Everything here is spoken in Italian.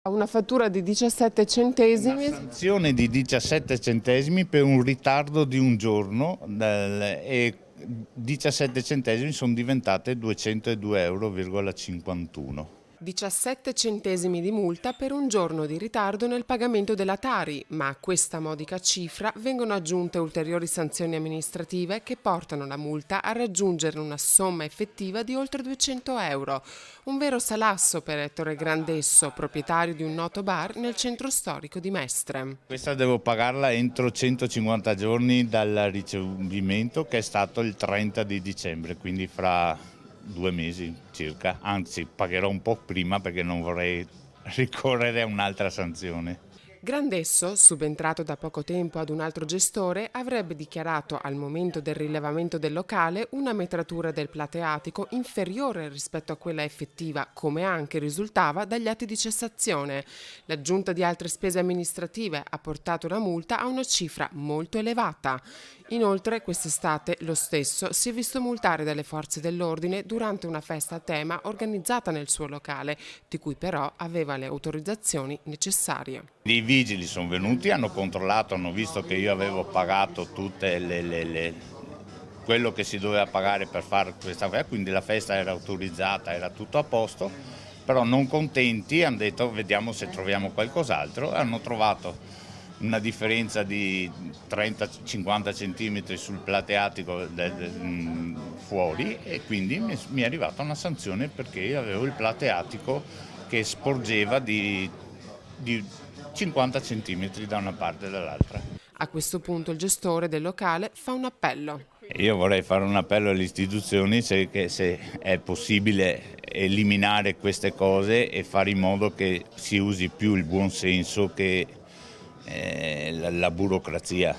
Una fattura di 17 centesimi. Una sanzione di 17 centesimi per un ritardo di un giorno e 17 centesimi sono diventate 202,51 euro. 17 centesimi di multa per un giorno di ritardo nel pagamento della Tari, ma a questa modica cifra vengono aggiunte ulteriori sanzioni amministrative che portano la multa a raggiungere una somma effettiva di oltre 200 euro. Un vero salasso per Ettore Grandesso, proprietario di un noto bar nel centro storico di Mestre. Questa devo pagarla entro 150 giorni dal ricevimento, che è stato il 30 di dicembre, quindi fra 2 mesi circa. Anzi, pagherò un po' prima perché non vorrei ricorrere a un'altra sanzione. Grandesso, subentrato da poco tempo ad un altro gestore, avrebbe dichiarato al momento del rilevamento del locale una metratura del plateatico inferiore rispetto a quella effettiva, come anche risultava dagli atti di cessazione. L'aggiunta di altre spese amministrative ha portato la multa a una cifra molto elevata. Inoltre, quest'estate lo stesso si è visto multare dalle forze dell'ordine durante una festa a tema organizzata nel suo locale, di cui però aveva le autorizzazioni necessarie. I vigili sono venuti, hanno controllato, hanno visto che io avevo pagato tutte quello che si doveva pagare per fare questa festa, quindi la festa era autorizzata, era tutto a posto, però non contenti hanno detto vediamo se troviamo qualcos'altro, hanno trovato una differenza di 30-50 centimetri sul plateatico fuori, e quindi mi è arrivata una sanzione perché io avevo il plateatico che sporgeva di 50 centimetri da una parte e dall'altra. A questo punto il gestore del locale fa un appello. Io vorrei fare un appello alle istituzioni se è possibile eliminare queste cose e fare in modo che si usi più il buon senso che la burocrazia.